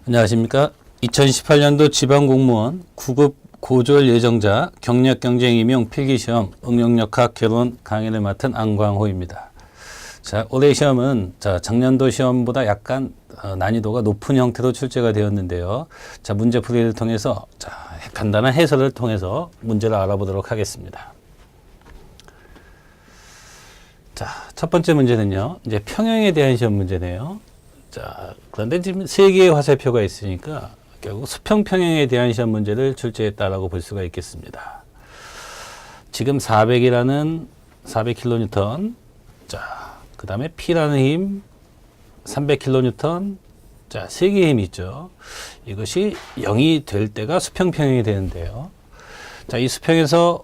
안녕하십니까. 2018년도 지방공무원 9급 고졸 예정자 경력경쟁 임용 필기시험 응용역학 결론 강의를 맡은 안광호입니다. 자, 올해 시험은 작년도 시험보다 약간 난이도가 높은 형태로 출제가 되었는데요. 자, 문제풀이를 통해서 간단한 해설을 통해서 문제를 알아보도록 하겠습니다. 자, 첫 번째 문제는요. 이제 평형에 대한 시험 문제네요. 자, 그런데 지금 세 개의 화살표가 있으니까 결국 수평 평형에 대한 시험 문제를 출제했다라고 볼 수가 있겠습니다. 지금 400kN, 자, 그 다음에 P라는 힘, 300kN, 자, 세 개의 힘이 있죠. 이것이 0이 될 때가 수평 평형이 되는데요. 자, 이 수평에서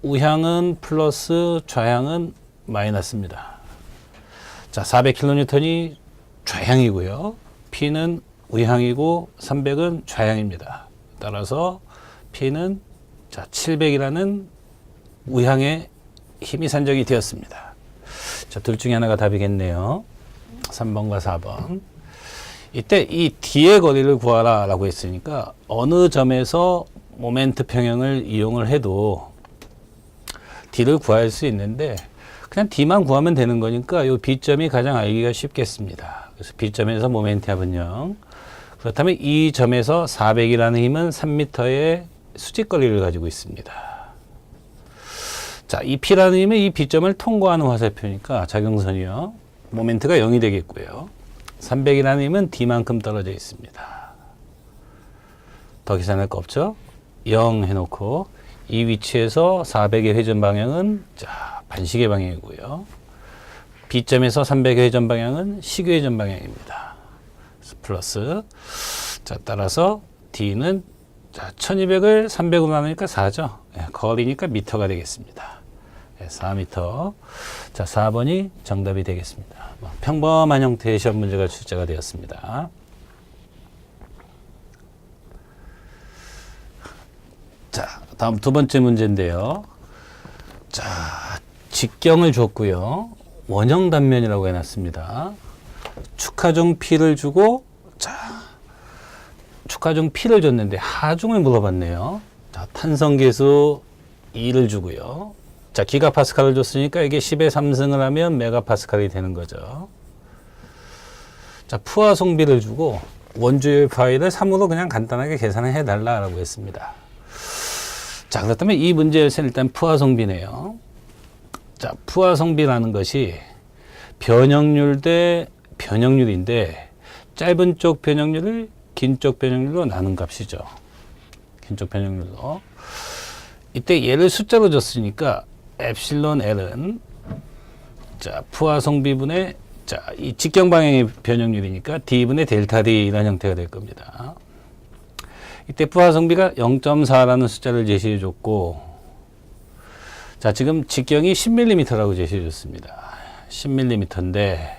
우향은 플러스, 좌향은 마이너스입니다. 자, 400kN이 좌향이고요. P는 우향이고 300은 좌향입니다. 따라서 P는 700이라는 우향의 힘이 산정이 되었습니다. 자, 둘 중에 하나가 답이겠네요. 3번과 4번. 이때 이 D의 거리를 구하라 라고 했으니까 어느 점에서 모멘트 평형을 이용을 해도 D를 구할 수 있는데 그냥 D만 구하면 되는 거니까 이 B점이 가장 알기가 쉽겠습니다. 그래서 B점에서 모멘트 합은 0. 그렇다면 이 점에서 400이라는 힘은 3m의 수직거리를 가지고 있습니다. 자, 이 P라는 힘은 이 B점을 통과하는 화살표니까 작용선이요. 모멘트가 0이 되겠고요. 300이라는 힘은 D만큼 떨어져 있습니다. 더 계산할 거 없죠? 0 해놓고 이 위치에서 400의 회전 방향은 반시계 방향이고요. B점에서 300의 회전 방향은 시계 회전 방향입니다. 플러스. 자, 따라서 D는 1200을 300으로 나누니까 4죠. 거리니까 미터가 되겠습니다. 4m. 자, 4번이 정답이 되겠습니다. 평범한 형태의 시험 문제가 출제가 되었습니다. 자, 다음 두 번째 문제인데요. 자, 직경을 줬고요. 원형 단면이라고 해놨습니다. 축하중 P를 주고, 자, 축하중 P를 줬는데 하중을 물어봤네요. 자, 탄성계수 2를 주고요. 자, 기가파스칼을 줬으니까 이게 10의 3승을 하면 메가파스칼이 되는 거죠. 자, 푸화송비를 주고 원주율 파이를 3으로 그냥 간단하게 계산을 해달라고 했습니다. 자, 그렇다면 이 문제에서는 일단 푸화송비네요. 자, 푸화송비라는 것이 변형률 대 변형률인데 짧은 쪽 변형률을 긴 쪽 변형률로 나눈 값이죠. 긴 쪽 변형률로. 이때 얘를 숫자로 줬으니까 엡실론 L은 푸화송비분의 이 직경 방향의 변형률이니까 D분의 델타 D 이런 형태가 될 겁니다. 이때 푸화송비가 0.4라는 숫자를 제시해 줬고, 자, 지금 직경이 10mm라고 제시해 줬습니다. 10mm인데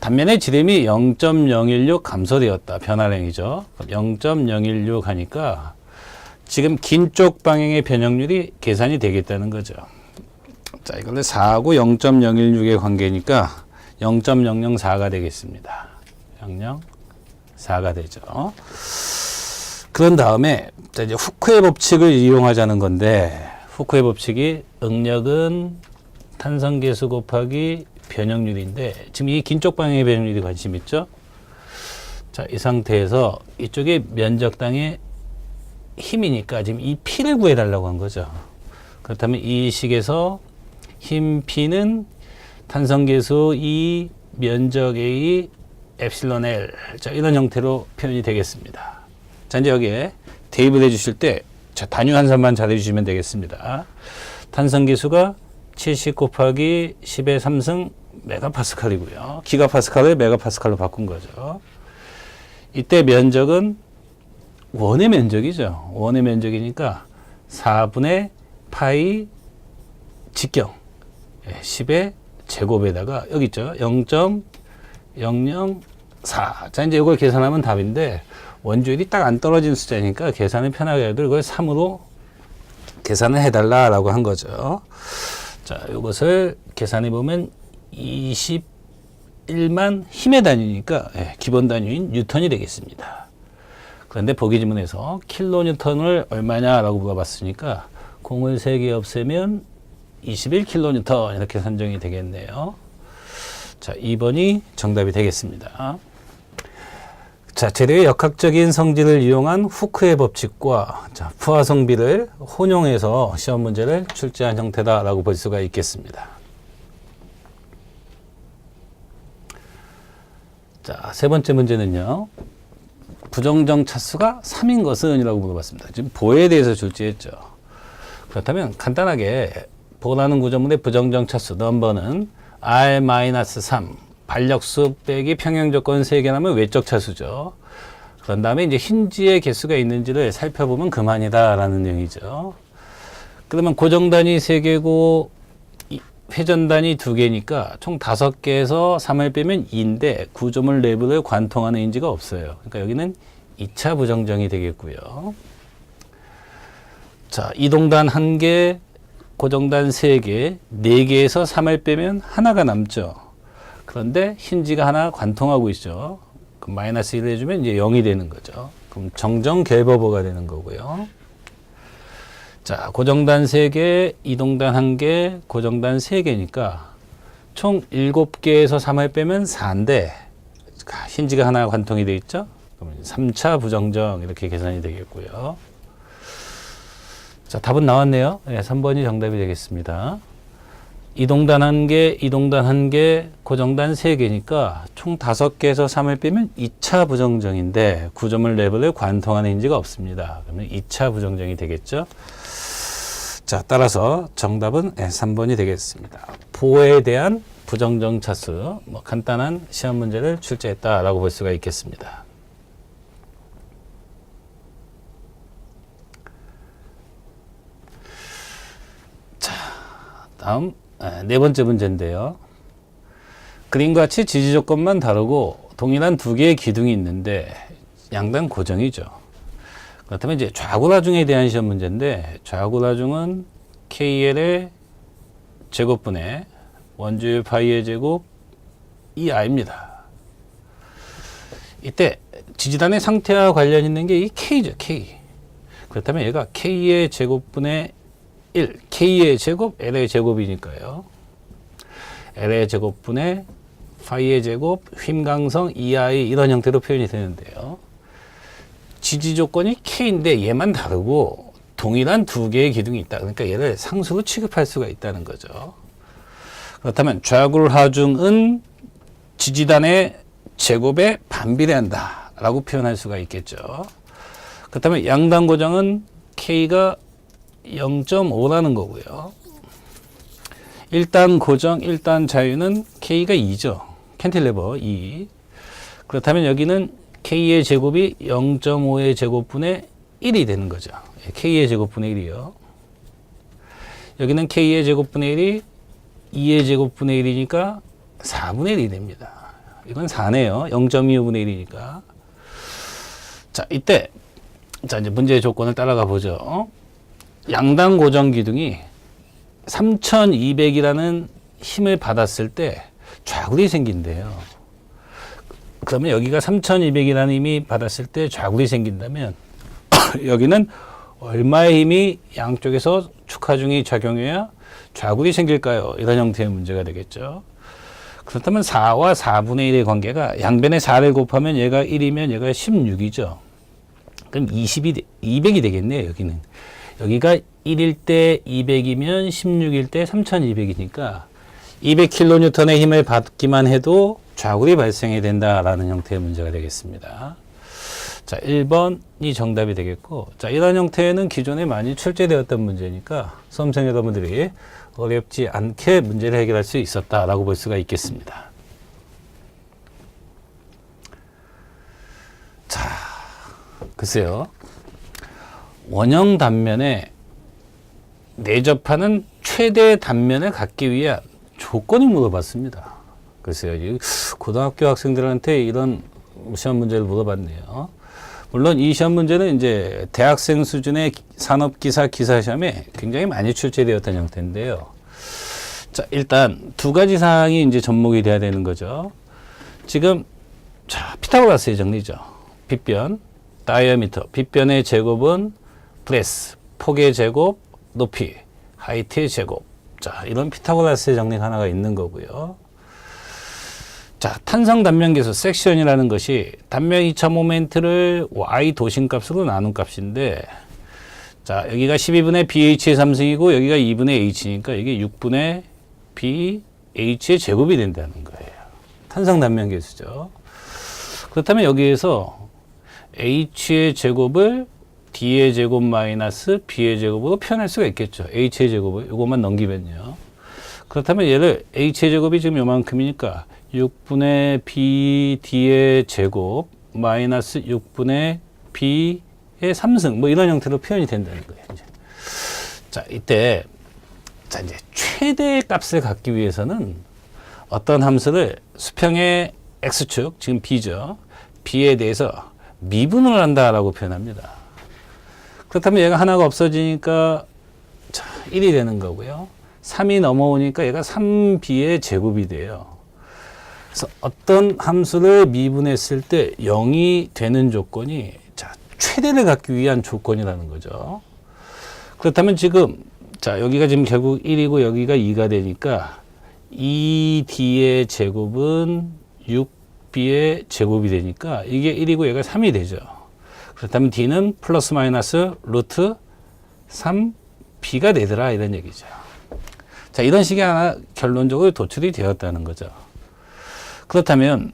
단면의 지름이 0.016 감소되었다. 변화량이죠. 0.016 하니까 지금 긴 쪽 방향의 변형률이 계산이 되겠다는 거죠. 자, 이걸 4하고 0.016의 관계니까 0.004가 되겠습니다. 0.04가 되죠. 그런 다음에 이제 후크의 법칙을 이용하자는 건데, 후크의 법칙이 응력은 탄성계수 곱하기 변형률인데 지금 이 긴 쪽 방향의 변형률이 관심 있죠? 자, 이 상태에서 이쪽에 면적당의 힘이니까 지금 이 P를 구해달라고 한 거죠. 그렇다면 이 식에서 힘 P는 탄성계수 E 면적 A 엡실론 L. 자, 이런 형태로 표현이 되겠습니다. 자, 이제 여기에 대입을 해주실 때 단위 환산만 잘 해주시면 되겠습니다. 탄성계수가 70 곱하기 10의 3승 메가파스칼이고요. 기가파스칼을 메가파스칼로 바꾼 거죠. 이때 면적은 원의 면적이죠. 원의 면적이니까 4분의 파이 직경 10의 제곱에다가 여기 있죠. 0.004. 자, 이제 이걸 계산하면 답인데 원주율이 딱 안 떨어진 숫자니까 계산을 편하게 해도 이걸 3으로 계산을 해달라라고 한 거죠. 자, 이것을 계산해 보면 21만 힘의 단위니까 기본 단위인 뉴턴이 되겠습니다. 그런데 보기 지문에서 킬로뉴턴을 얼마냐라고 물어봤으니까 공을 3개 없애면 21킬로뉴턴 이렇게 선정이 되겠네요. 자, 2번이 정답이 되겠습니다. 자, 재료의 역학적인 성질을 이용한 후크의 법칙과 부하성비를 혼용해서 시험 문제를 출제한 형태다라고 볼 수가 있겠습니다. 자, 세 번째 문제는요. 부정정 차수가 3인 것은? 이라고 물어봤습니다. 지금 보에 대해서 출제했죠. 그렇다면 간단하게 보라는 구조물의 부정정 차수 넘버는 R-3 반력수 빼기 평형조건 3개라면 외적 차수죠. 그런 다음에 이제 힌지의 개수가 있는지를 살펴보면 그만이다 라는 내용이죠. 그러면 고정단위 3개고 회전단위 2개니까 총 5개에서 3을 빼면 2인데 구조물 내부를 관통하는 인지가 없어요. 그러니까 여기는 2차 부정정이 되겠고요. 자, 이동단 1개, 고정단 3개, 4개에서 3을 빼면 하나가 남죠. 그런데 힌지가 하나 관통하고 있죠. 그럼 마이너스 1을 해주면 이제 0이 되는 거죠. 그럼 정정결버버가 되는 거고요. 자, 고정단 3개, 이동단 1개, 고정단 3개니까 총 7개에서 3을 빼면 4인데 힌지가 하나 관통이 되어 있죠. 그럼 3차 부정정 이렇게 계산이 되겠고요. 자, 답은 나왔네요. 네, 3번이 정답이 되겠습니다. 이동단 1개, 이동단 1개, 고정단 3개니까 총 5개에서 3을 빼면 2차 부정정인데 구조물 내부를 관통하는 힌지가 없습니다. 그러면 2차 부정정이 되겠죠. 자, 따라서 정답은 3번이 되겠습니다. 보에 대한 부정정 차수, 간단한 시험 문제를 출제했다라고 볼 수가 있겠습니다. 자, 다음 네 번째 문제인데요. 그림과 같이 지지 조건만 다르고 동일한 2개의 기둥이 있는데 양당 고정이죠. 그렇다면 이제 좌구라중에 대한 시험 문제인데 좌구라중은 KL의 제곱분의 원주율 파이의 제곱 ER입니다. 이때 지지단의 상태와 관련 있는 게 이 K죠, K. 그렇다면 얘가 K의 제곱분의 1, K의 제곱, L의 제곱이니까요. L의 제곱분의 파이의 제곱, 휭강성 EI 이런 형태로 표현이 되는데요. 지지 조건이 K인데 얘만 다르고 동일한 2개의 기둥이 있다. 그러니까 얘를 상수로 취급할 수가 있다는 거죠. 그렇다면 좌굴하중은 지지단의 제곱에 반비례한다 라고 표현할 수가 있겠죠. 그렇다면 양당 고정은 K가 0.5라는 거고요. 1단 고정, 1단 자유는 K가 2죠. 캔틸레버 2. 그렇다면 여기는 K의 제곱이 0.5의 제곱분의 1이 되는 거죠. K의 제곱분의 1이요. 여기는 K의 제곱분의 1이 2의 제곱분의 1이니까 4분의 1이 됩니다. 이건 4네요. 0.25분의 1이니까. 자, 이때 자, 이제 문제의 조건을 따라가 보죠. 양당 고정 기둥이 3200이라는 힘을 받았을 때 좌굴이 생긴대요. 그러면 여기가 3200이라는 힘이 받았을 때 좌굴이 생긴다면 여기는 얼마의 힘이 양쪽에서 축하중이 작용해야 좌굴이 생길까요? 이런 형태의 문제가 되겠죠. 그렇다면 4와 4분의 1의 관계가 양변에 4를 곱하면 얘가 1이면 얘가 16이죠. 그럼 200이 되겠네요. 여기는. 여기가 1일 때 200이면 16일 때 3200이니까 200kN의 힘을 받기만 해도 좌굴이 발생해야 된다라는 형태의 문제가 되겠습니다. 자, 1번이 정답이 되겠고, 자, 이런 형태는 기존에 많이 출제되었던 문제니까 수험생 여러분들이 어렵지 않게 문제를 해결할 수 있었다라고 볼 수가 있겠습니다. 자, 글쎄요. 원형 단면에 내접하는 최대 단면을 갖기 위한 조건이 물어봤습니다. 글쎄요. 고등학교 학생들한테 이런 시험 문제를 물어봤네요. 물론 이 시험 문제는 이제 대학생 수준의 산업기사 기사 시험에 굉장히 많이 출제되었던 형태인데요. 자, 일단 2가지 사항이 이제 접목이 돼야 되는 거죠. 지금, 자, 피타고라스의 정리죠. 빗변. 다이아미터, 빗변의 제곱은 브레스, 폭의 제곱, 높이, 하이트의 제곱. 자, 이런 피타고라스의 정리가 하나가 있는 거고요. 자, 탄성 단면계수 섹션이라는 것이 단면 2차 모멘트를 y 도심값으로 나눈 값인데, 자, 여기가 12분의 BH의 3승이고 여기가 2분의 H니까 이게 6분의 BH의 제곱이 된다는 거예요. 탄성 단면계수죠. 그렇다면 여기에서 H의 제곱을 D의 제곱 마이너스 B의 제곱으로 표현할 수가 있겠죠. H의 제곱을 이것만 넘기면요. 그렇다면 얘를 H의 제곱이 지금 요만큼이니까 6분의 B, D의 제곱 마이너스 6분의 B의 3승 뭐 이런 형태로 표현이 된다는 거예요. 이제. 자, 이때 자, 이제 최대의 값을 갖기 위해서는 어떤 함수를 수평의 x축, 지금 b죠. b에 대해서 미분을 한다라고 표현합니다. 그렇다면 얘가 하나가 없어지니까 자, 1이 되는 거고요. 3이 넘어오니까 얘가 3b의 제곱이 돼요. 그래서 어떤 함수를 미분했을 때 0이 되는 조건이 자, 최대를 갖기 위한 조건이라는 거죠. 그렇다면 지금 자, 여기가 지금 결국 1이고 여기가 2가 되니까 2d의 제곱은 6b의 제곱이 되니까 이게 1이고 얘가 3이 되죠. 그렇다면 d는 플러스 마이너스 루트 3b가 되더라 이런 얘기죠. 자, 이런 식이 하나 결론적으로 도출이 되었다는 거죠. 그렇다면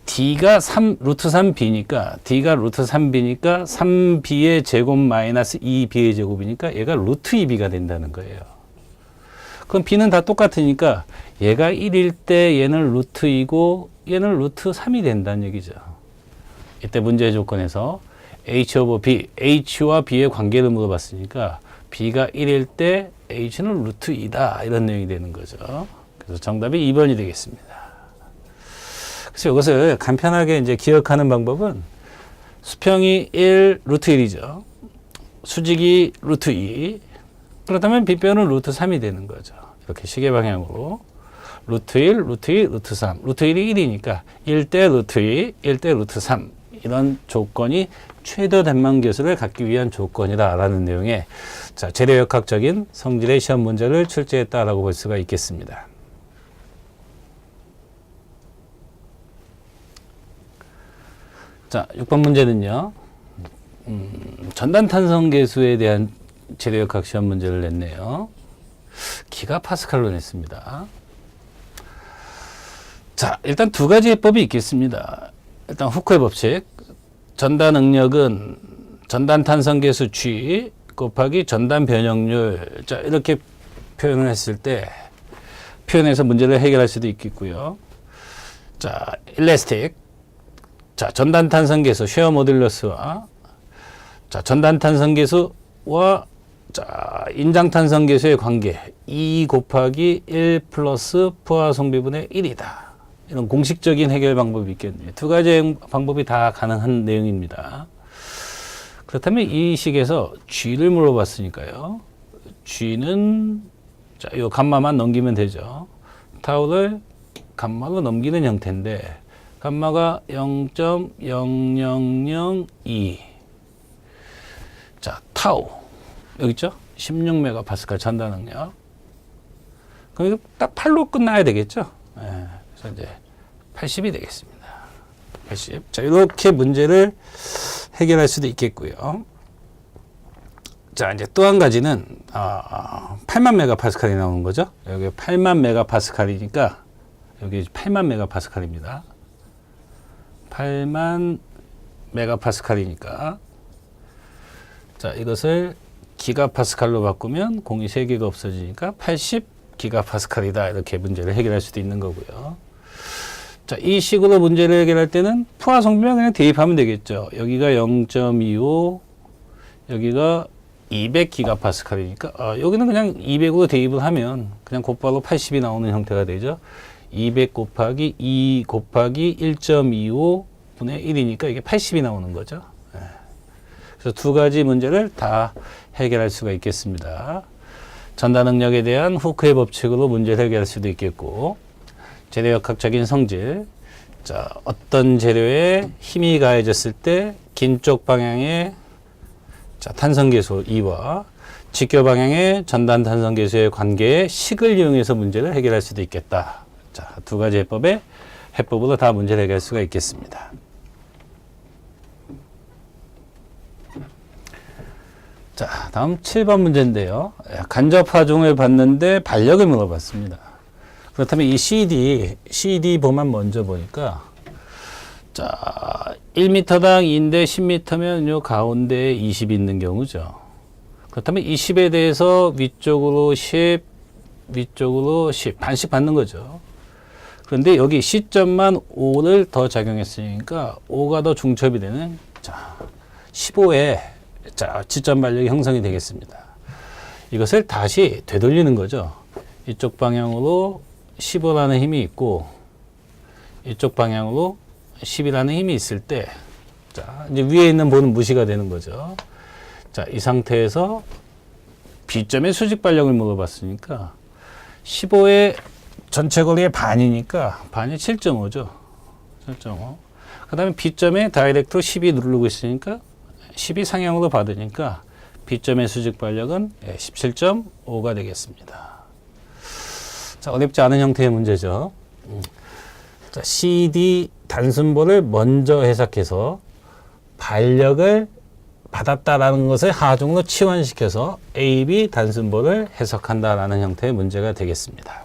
d가 루트 3b니까 d가 루트 3b니까 3b의 제곱 마이너스 2b의 제곱이니까 얘가 루트 2b가 된다는 거예요. 그럼 b는 다 똑같으니까 얘가 1일 때 얘는 루트 2고 얘는 루트 3이 된다는 얘기죠. 이때 문제의 조건에서 h 오버 b, h와 b의 관계를 물어봤으니까 b가 1일 때 h는 루트 2다 이런 내용이 되는 거죠. 그래서 정답이 2번이 되겠습니다. 그래서 이것을 간편하게 이제 기억하는 방법은 수평이 1 루트 1이죠. 수직이 루트 2. 그렇다면 빗변은 루트 3이 되는 거죠. 이렇게 시계 방향으로 루트 1, 루트 2, 루트 3. 루트 1이 1이니까 1대 루트 2, 1대 루트 3. 이런 조건이 최대 단면계수를 갖기 위한 조건이다라는 내용의 자, 재료역학적인 성질의 시험 문제를 출제했다라고 볼 수가 있겠습니다. 자, 6번 문제는요. 전단탄성계수에 대한 재료역학 시험 문제를 냈네요. 기가파스칼로 냈습니다. 자, 일단 두 가지 해법이 있겠습니다. 일단 후크의 법칙. 전단 응력은 전단 탄성계수 G 곱하기 전단 변형률. 자, 이렇게 표현을 했을 때 표현해서 문제를 해결할 수도 있겠고요. 자, 일레스틱. 자, 전단 탄성계수 쉐어 모듈러스와 자, 전단 탄성계수와 자, 인장 탄성계수의 관계 2 곱하기 1 플러스 포화성비분의 1이다. 이런 공식적인 해결 방법이 있겠네요. 두 가지 방법이 다 가능한 내용입니다. 그렇다면 이 식에서 G를 물어봤으니까요. G는 자, 요 감마만 넘기면 되죠. 타우를 감마로 넘기는 형태인데 감마가 0.0002 자, 타우 여기 있죠? 16메가파스칼 전단 응력. 그럼 이거 딱 8로 끝나야 되겠죠? 네. 그래서 이제 80이 되겠습니다. 80. 자, 이렇게 문제를 해결할 수도 있겠고요. 자, 이제 또 한 가지는 8만 메가파스칼이 나오는 거죠. 여기 8만 메가파스칼이니까 여기 8만 메가파스칼입니다. 8만 메가파스칼이니까 자, 이것을 기가파스칼로 바꾸면 공이 3개가 없어지니까 80 기가파스칼이다. 이렇게 문제를 해결할 수도 있는 거고요. 자, 이 식으로 문제를 해결할 때는 포화성비만 그냥 대입하면 되겠죠. 여기가 0.25, 여기가 200 기가파스칼이니까 여기는 그냥 200으로 대입을 하면 그냥 곧바로 80이 나오는 형태가 되죠. 200 곱하기 2 곱하기 1.25 분의 1이니까 이게 80이 나오는 거죠. 그래서 두 가지 문제를 다 해결할 수가 있겠습니다. 전단 응력에 대한 후크의 법칙으로 문제를 해결할 수도 있겠고, 재료역학적인 성질. 자, 어떤 재료에 힘이 가해졌을 때 긴 쪽 방향의 자, 탄성계수 2와 직교 방향의 전단 탄성계수의 관계의 식을 이용해서 문제를 해결할 수도 있겠다. 자, 두 가지 해법의 해법으로 다 문제를 해결할 수가 있겠습니다. 자, 다음 7번 문제인데요. 간접 하중을 받는데 반력을 물어봤습니다. 그렇다면 이 CD 보만 먼저 보니까 자, 1m당 2인데 10m면 요 가운데에 20 있는 경우죠. 그렇다면 이 10에 대해서 위쪽으로 10, 위쪽으로 10, 반씩 받는 거죠. 그런데 여기 시점만 5를 더 작용했으니까 5가 더 중첩이 되는 자, 15에 자, 지점 반력이 형성이 되겠습니다. 이것을 다시 되돌리는 거죠. 이쪽 방향으로 15라는 힘이 있고 이쪽 방향으로 10이라는 힘이 있을 때 자, 이제 위에 있는 보는 무시가 되는 거죠. 자, 이 상태에서 B점의 수직 반력을 물어봤으니까 15의 전체 거리의 반이니까 반이 7.5죠. 7.5. 그 다음에 B점에 다이렉트로 10이 누르고 있으니까 10이 상향으로 받으니까 B점의 수직 반력은 17.5가 되겠습니다. 자, 어렵지 않은 형태의 문제죠. 자, CD 단순보를 먼저 해석해서 반력을 받았다라는 것을 하중으로 치환시켜서 AB 단순보를 해석한다라는 형태의 문제가 되겠습니다.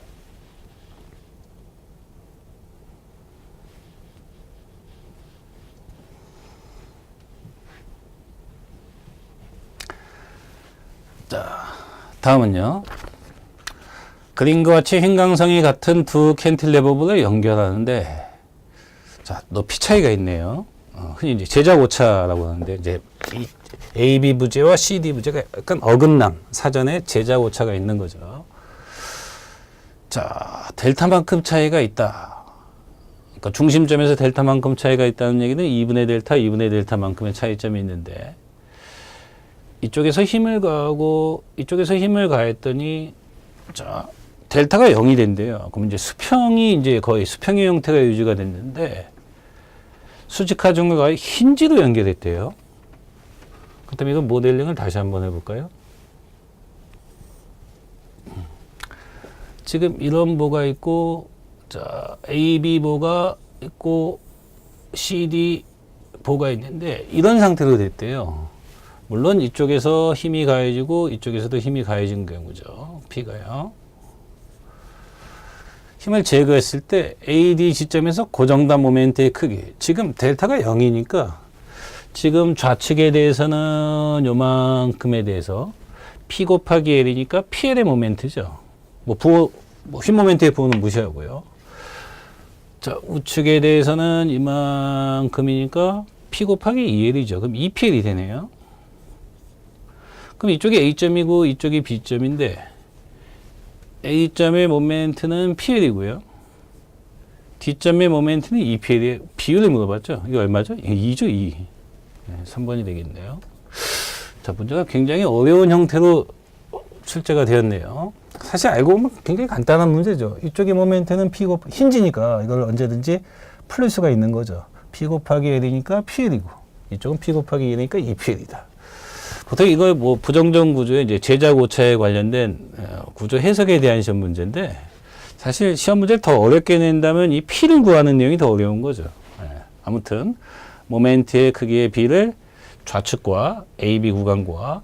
자, 다음은요. 그림과 같이 힘강성이 같은 두 캔틸레버를 연결하는데 자, 높이 차이가 있네요. 흔히 이제 제작 오차라고 하는데 이제 이 AB 부재와 CD 부재가 약간 어긋남, 사전에 제작 오차가 있는 거죠. 자, 델타만큼 차이가 있다. 그러니까 중심점에서 델타만큼 차이가 있다는 얘기는 2분의 델타, 2분의 델타만큼의 차이점이 있는데 이쪽에서 힘을 가하고 이쪽에서 힘을 가했더니 자, 델타가 0이 된대요. 그럼 이제 수평이 이제 거의 수평의 형태가 유지가 됐는데 수직하중을 거의 힌지로 연결했대요. 그렇다면 이거 모델링을 다시 한번 해볼까요? 지금 이런 보가 있고, 자, AB 보가 있고, CD 보가 있는데, 이런 상태로 됐대요. 물론 이쪽에서 힘이 가해지고, 이쪽에서도 힘이 가해진 경우죠. P가요. 힘을 제거했을 때 AD 지점에서 고정단 모멘트의 크기. 지금 델타가 0이니까 지금 좌측에 대해서는 요만큼에 대해서 P 곱하기 L이니까 PL의 모멘트죠. 힘 모멘트의 부호는 무시하고요. 자, 우측에 대해서는 이만큼이니까 P 곱하기 2L이죠. 그럼 2PL이 되네요. 그럼 이쪽이 A점이고 이쪽이 B점인데 A점의 모멘트는 PL이고요. D점의 모멘트는 2PL이에요. 비율을 물어봤죠. 이거 얼마죠? 2죠, 2. 네, 3번이 되겠네요. 자, 문제가 굉장히 어려운 형태로 출제가 되었네요. 사실 알고 보면 굉장히 간단한 문제죠. 이쪽의 모멘트는 P 힌지니까 이걸 언제든지 풀릴 수가 있는 거죠. P 곱하기 L이니까 PL이고, 이쪽은 P 곱하기 2니까 2PL이다. 보통 이걸 뭐 부정전 구조의 이제 제작 오차에 관련된 구조 해석에 대한 시험 문제인데 사실 시험 문제를 더 어렵게 낸다면 이 P를 구하는 내용이 더 어려운 거죠. 아무튼 모멘트의 크기의 B를 좌측과 AB 구간과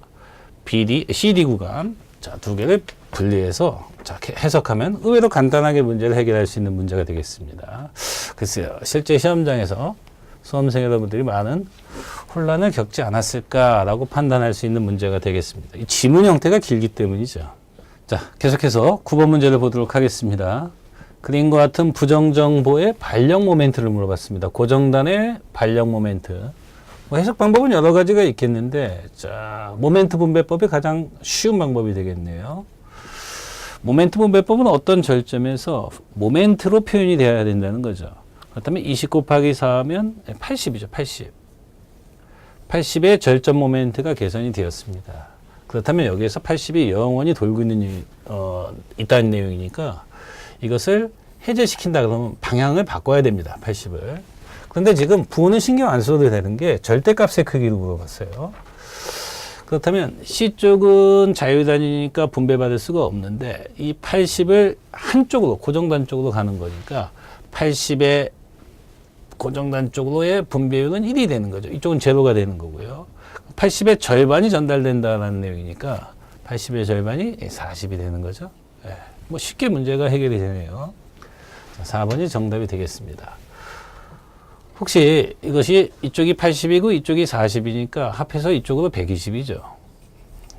CD 구간 자, 두 개를 분리해서 자, 해석하면 의외로 간단하게 문제를 해결할 수 있는 문제가 되겠습니다. 글쎄요. 실제 시험장에서 수험생 여러분들이 많은 혼란을 겪지 않았을까라고 판단할 수 있는 문제가 되겠습니다. 이 지문 형태가 길기 때문이죠. 자, 계속해서 9번 문제를 보도록 하겠습니다. 그림과 같은 부정정보의 발력 모멘트를 물어봤습니다. 고정단의 발력 모멘트. 뭐 해석 방법은 여러 가지가 있겠는데, 자, 모멘트 분배법이 가장 쉬운 방법이 되겠네요. 모멘트 분배법은 어떤 절점에서 모멘트로 표현이 되어야 된다는 거죠. 그렇다면 20 곱하기 4하면 80이죠, 80. 80의 절점 모멘트가 계산이 되었습니다. 그렇다면 여기에서 80이 영원히 돌고 있는, 있다는 내용이니까 이것을 해제시킨다 그러면 방향을 바꿔야 됩니다, 80을. 그런데 지금 부호는 신경 안 써도 되는 게 절대값의 크기를 물어봤어요. 그렇다면 C쪽은 자유단위니까 분배받을 수가 없는데 이 80을 한쪽으로 고정단 쪽으로 가는 거니까 80의 고정단 쪽으로의 분배율은 1이 되는 거죠. 이쪽은 제로가 되는 거고요. 80의 절반이 전달된다는 내용이니까 80의 절반이 40이 되는 거죠. 네. 뭐 쉽게 문제가 해결이 되네요. 4번이 정답이 되겠습니다. 혹시 이것이 이쪽이 80이고 이쪽이 40이니까 합해서 이쪽으로 120이죠.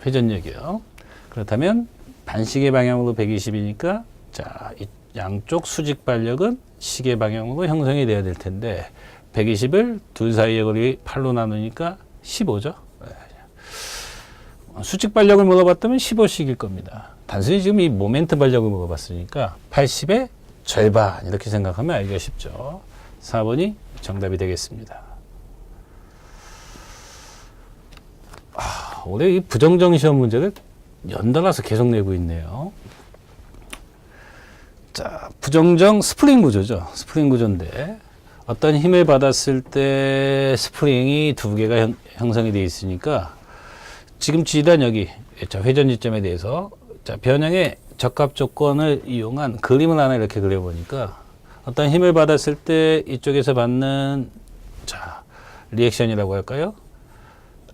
회전력이요. 그렇다면 반시계 방향으로 120이니까 자, 이 양쪽 수직 발력은 시계 방향으로 형성이 돼야 될 텐데 120을 둘 사이의 거리 8로 나누니까 15죠. 수직 발력을 물어봤다면 15씩일 겁니다. 단순히 지금 이 모멘트 발력을 물어봤으니까 80의 절반 이렇게 생각하면 알기가 쉽죠. 4번이 정답이 되겠습니다. 올해 이 부정정 시험 문제를 연달아서 계속 내고 있네요. 자, 부정정 스프링 구조죠. 스프링 구조인데 어떤 힘을 받았을 때 스프링이 두 개가 형성이 되어 있으니까 지금 지지단 여기 자, 회전 지점에 대해서 자, 변형의 적합 조건을 이용한 그림을 하나 이렇게 그려보니까 어떤 힘을 받았을 때 이쪽에서 받는 자, 리액션이라고 할까요?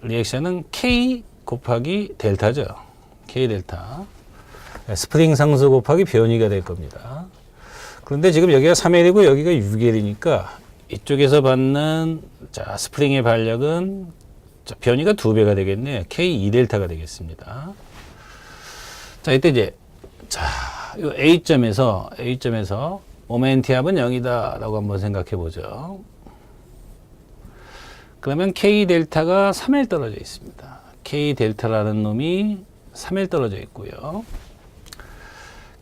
리액션은 K 곱하기 델타죠. K 델타. 스프링 상수 곱하기 변이가 될 겁니다. 그런데 지금 여기가 3L이고 여기가 6L이니까 이쪽에서 받는 자, 스프링의 발력은 자, 변이가 2배가 되겠네요. K 2델타가 되겠습니다. 자, 이때 이제 자, 이 A점에서 모멘트 합은 0이다 라고 한번 생각해 보죠. 그러면 K 델타가 3L 떨어져 있습니다. K 델타라는 놈이 3L 떨어져 있고요.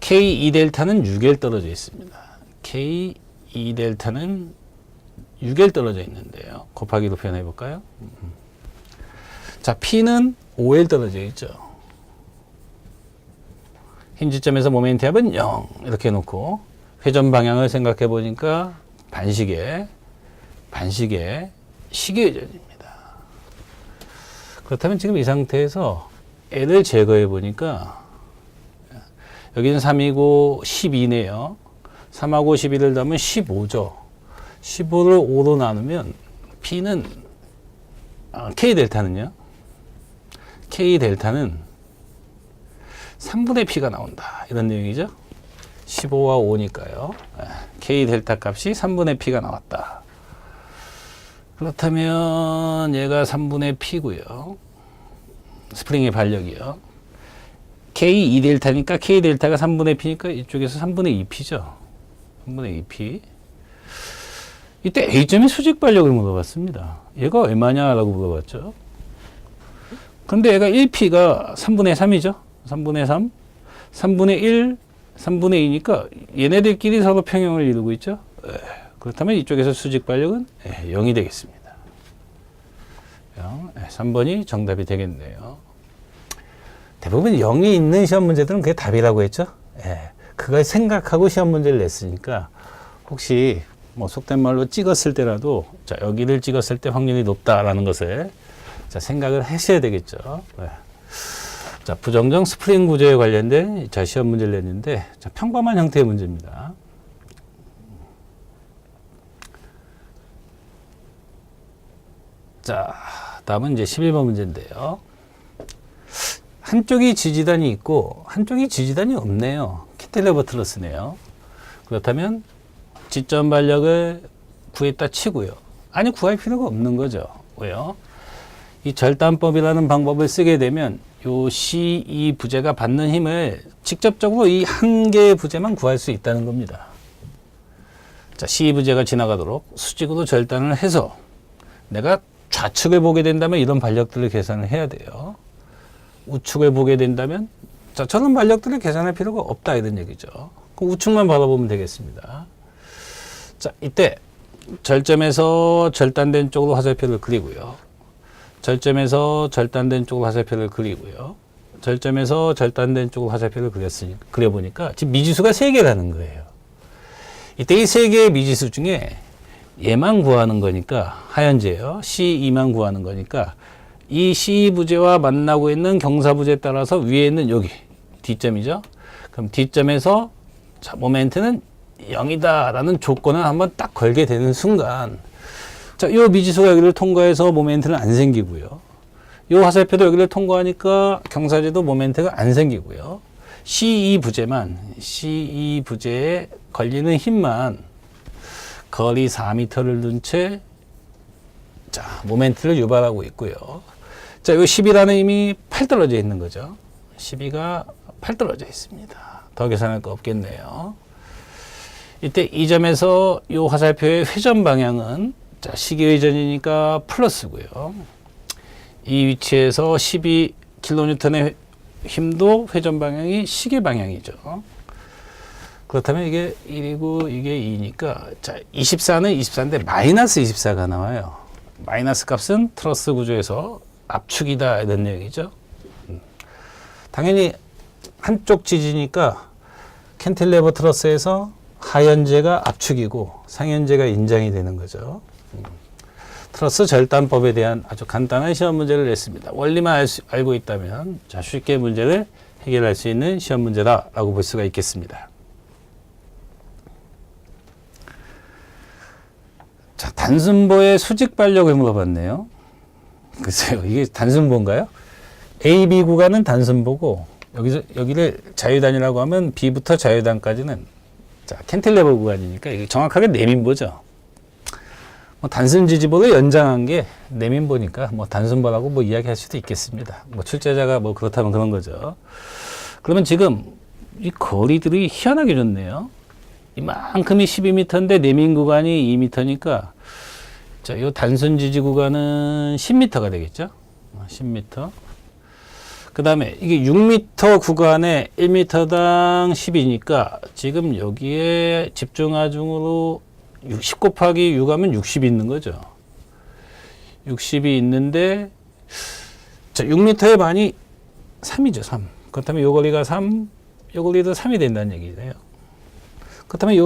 K 2델타는 6L 떨어져 있습니다. K 2델타는 6L 떨어져 있는데요. 곱하기로 표현해 볼까요? 자, P는 5L 떨어져 있죠. 힌지점에서 모멘트 합은 0 이렇게 해놓고 회전 방향을 생각해 보니까 반시계 시계 회전입니다. 그렇다면 지금 이 상태에서 L을 제거해 보니까 여기는 3이고 12네요. 3하고 12를 더하면 15죠. 15를 5로 나누면 P는 K 델타는요. K 델타는 3분의 P가 나온다. 이런 내용이죠. 15와 5니까요. K 델타 값이 3분의 P가 나왔다. 그렇다면 얘가 3분의 P고요. 스프링의 발력이요. K 2델타니까 K 델타가 3분의 P니까 이쪽에서 3분의 2P죠. 3분의 2P. 이때 A점이 수직 발력을 물어봤습니다. 얘가 얼마냐라고 물어봤죠. 근데 얘가 1P가 3분의 3이죠. 3분의 3, 3분의 1, 3분의 2니까 얘네들끼리 서로 평형을 이루고 있죠. 그렇다면 이쪽에서 수직 발력은 0이 되겠습니다. 0. 3번이 정답이 되겠네요. 대부분 0이 있는 시험 문제들은 그게 답이라고 했죠. 그걸 생각하고 시험 문제를 냈으니까 혹시 뭐 속된 말로 찍었을 때라도 자, 여기를 찍었을 때 확률이 높다라는 것을 자, 생각을 하셔야 되겠죠. 자, 부정정 스프링 구조에 관련된 자, 시험 문제를 냈는데 자, 평범한 형태의 문제입니다. 자, 다음은 이제 11번 문제인데요. 한쪽이 지지단이 있고 한쪽이 지지단이 없네요. 키텔레버트러스네요. 그렇다면 지점 발력을 구했다 치고요. 아니, 구할 필요가 없는 거죠. 왜요? 이 절단법이라는 방법을 쓰게 되면 요 C2 부재가 받는 힘을 직접적으로 이 한 개의 부재만 구할 수 있다는 겁니다. 자, C2 부재가 지나가도록 수직으로 절단을 해서 내가 좌측을 보게 된다면 이런 발력들을 계산을 해야 돼요. 우측을 보게 된다면 자, 저런 발력들을 계산할 필요가 없다 이런 얘기죠. 그럼 우측만 바라보면 되겠습니다. 자, 이때 절점에서 절단된 쪽으로 화살표를 그리고요. 절점에서 절단된 쪽으로 화살표를 그리고요. 절점에서 절단된 쪽으로 화살표를 그려보니까 지금 미지수가 3개라는 거예요. 이때 이 3개의 미지수 중에 얘만 구하는 거니까, 하현재요. C2만 구하는 거니까, 이 C2부재와 만나고 있는 경사부재에 따라서 위에 있는 여기, D점이죠. 그럼 D점에서, 자, 모멘트는 0이다 라는 조건을 한번 딱 걸게 되는 순간, 자, 요 미지수가 여기를 통과해서 모멘트는 안 생기고요. 요 화살표도 여기를 통과하니까 경사지도 모멘트가 안 생기고요. C2 부재에 걸리는 힘만 거리 4m를 둔 채, 자, 모멘트를 유발하고 있고요. 자, 요 10이라는 힘이 8 떨어져 있는 거죠. 12가 8 떨어져 있습니다. 더 계산할 거 없겠네요. 이때 이 점에서 요 화살표의 회전 방향은, 자, 시계회전이니까 플러스고요. 이 위치에서 12kN의 힘도 회전 방향이 시계 방향이죠. 그렇다면 이게 1이고 이게 2니까, 자, 24는 24인데 마이너스 24가 나와요. 마이너스 값은 트러스 구조에서 압축이다 이런 얘기죠. 당연히 한쪽 지지니까 캔틸레버 트러스에서 하현재가 압축이고 상현재가 인장이 되는 거죠. 트러스 절단법에 대한 아주 간단한 시험 문제를 냈습니다. 원리만 알고 있다면, 자, 쉽게 문제를 해결할 수 있는 시험 문제다라고 볼 수가 있겠습니다. 자, 단순보의 수직 발력을 물어봤네요. 글쎄요, 이게 단순보인가요? A, B 구간은 단순보고, 여기를 자유단이라고 하면 B부터 자유단까지는, 자, 캔틸레버 구간이니까 이게 정확하게 내민보죠. 뭐 단순 지지보를 연장한 게 내민보니까 뭐 단순보라고 뭐 이야기할 수도 있겠습니다. 뭐 출제자가 뭐 그렇다면 그런 거죠. 그러면 지금 이 거리들이 희한하게 좋네요. 이만큼이 12m인데 내민 구간이 2m니까, 자, 이 단순 지지 구간은 10m가 되겠죠. 10m. 그 다음에 이게 6m 구간에 1m당 10이니까 지금 여기에 집중하중으로 10 곱하기 6 하면 60이 있는 거죠. 60이 있는데, 자, 6m의 반이 3이죠, 3. 그렇다면 요 거리가 3, 요 거리도 3이 된다는 얘기네요. 그렇다면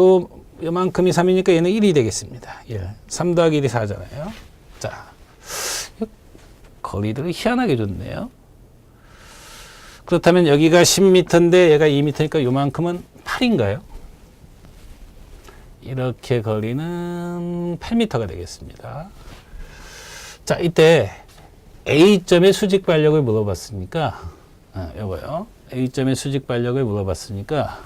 요만큼이 3이니까 얘는 1이 되겠습니다. 1. 3 더하기 1이 4잖아요. 자, 거리들이 희한하게 좋네요. 그렇다면 여기가 10m인데 얘가 2m니까 요만큼은 8인가요? 이렇게 거리는 8m가 되겠습니다. 자, 이때 A점의 수직 발력을 물어봤으니까, 요거요. A점의 수직 발력을 물어봤으니까,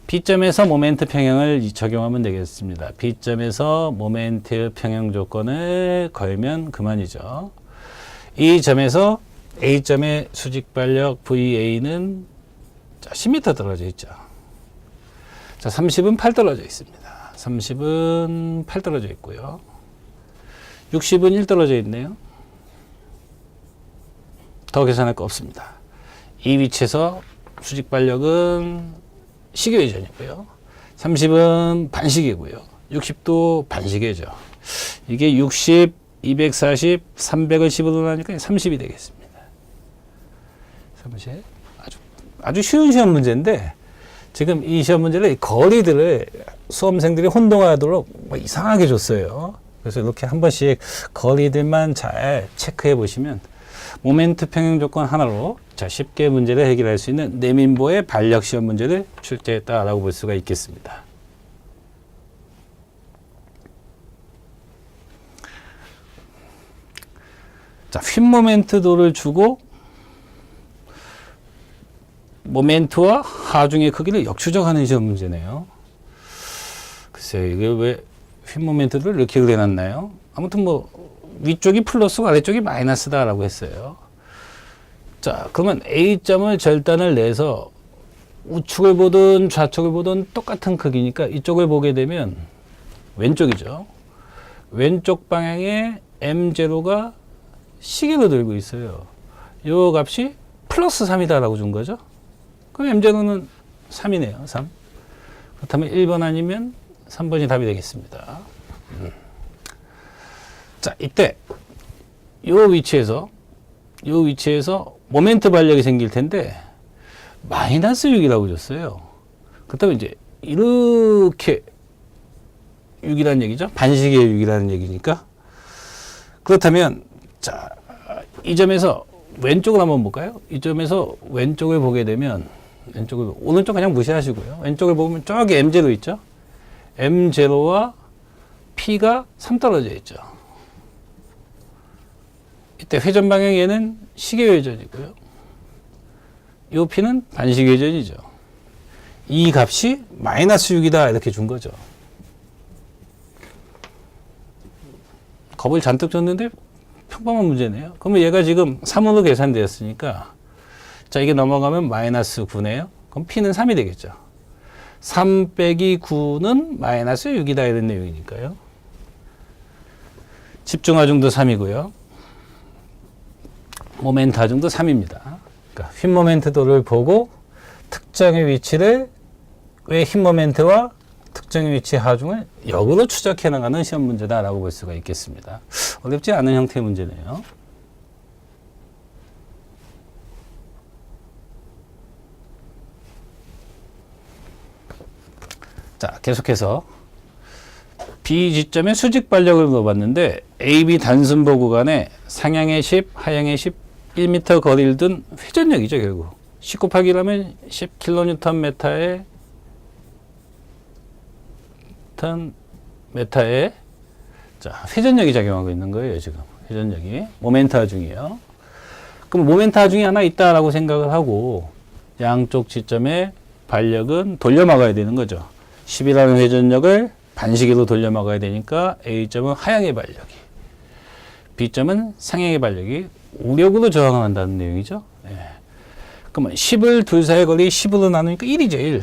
B점에서 모멘트 평형을 적용하면 되겠습니다. B점에서 모멘트 평형 조건을 걸면 그만이죠. 이 점에서 A점의 수직 발력 VA는 10m 떨어져 있죠. 자, 30은 8 떨어져 있습니다. 30은 8 떨어져 있고요. 60은 1 떨어져 있네요. 더 계산할 거 없습니다. 이 위치에서 수직 발력은 시계회전이고요. 30은 반시계고요. 60도 반시계죠. 이게 60, 240, 300을 10으로 나니까 30이 되겠습니다. 30. 아주 쉬운 시험 문제인데, 지금 이 시험 문제를 거리들을 수험생들이 혼동하도록 뭐 이상하게 줬어요. 그래서 이렇게 한 번씩 거리들만 잘 체크해 보시면 모멘트 평형 조건 하나로, 자, 쉽게 문제를 해결할 수 있는 내민보의 반력 시험 문제를 출제했다라고 볼 수가 있겠습니다. 자, 휜 모멘트도를 주고 모멘트와 하중의 크기를 역추적하는 시험 문제네요. 글쎄요, 이게 왜 휜 모멘트를 이렇게 그려놨나요? 아무튼 뭐 위쪽이 플러스고 아래쪽이 마이너스다라고 했어요. 자, 그러면 A점을 절단을 내서 우측을 보든 좌측을 보든 똑같은 크기니까 이쪽을 보게 되면 왼쪽이죠. 왼쪽 방향에 M0가 시계로 들고 있어요. 요 값이 플러스 3이다라고 준 거죠. 그럼 M0는 3이네요. 3. 그렇다면 1번 아니면 3번이 답이 되겠습니다. 자, 이때 요 위치에서 모멘트 발력이 생길 텐데 마이너스 6이라고 줬어요. 그렇다면 이제 이렇게 6이라는 얘기죠. 반시계의 6이라는 얘기니까. 그렇다면 자, 이 점에서 왼쪽을 한번 볼까요? 이 점에서 왼쪽을 보게 되면 오른쪽 그냥 무시하시고요. 왼쪽을 보면 저기 M0 있죠? M0와 P가 3 떨어져 있죠. 이때 회전 방향 얘는 시계 회전이고요. 이 P는 반시계 회전이죠. 이 값이 마이너스 6이다 이렇게 준 거죠. 겁을 잔뜩 줬는데 평범한 문제네요. 그러면 얘가 지금 3으로 계산되었으니까 자, 이게 넘어가면 마이너스 9네요. 그럼 P는 3이 되겠죠. 3 빼기 9는 마이너스 6이다 이런 내용이니까요. 집중하중도 3이고요. 모멘트 하중도 3입니다. 그러니까 휜 모멘트도를 보고 특정의 위치를 왜 휜 모멘트와 특정의 위치 하중을 역으로 추적해 나가는 시험 문제다라고 볼 수가 있겠습니다. 어렵지 않은 형태의 문제네요. 자, 계속해서 B 지점에 수직 반력을 넣어봤는데 AB 단순보 구간에 상향의 10, 하향의 10, 1m 거리를 둔 회전력이죠, 결국. 10 곱하기 1하면 10kNm에 자, 회전력이 작용하고 있는 거예요, 지금. 회전력이. 모멘트 하중이에요. 그럼 모멘트 하중이 하나 있다라고 생각을 하고 양쪽 지점에 반력은 돌려막아야 되는 거죠. 10이라는 회전력을 반시계로 돌려막아야 되니까 A점은 하향의 반력이, B점은 상향의 반력이 우력으로 저항한다는 내용이죠. 네. 그러면 10을 둘 사이의 거리 10으로 나누니까 1이죠.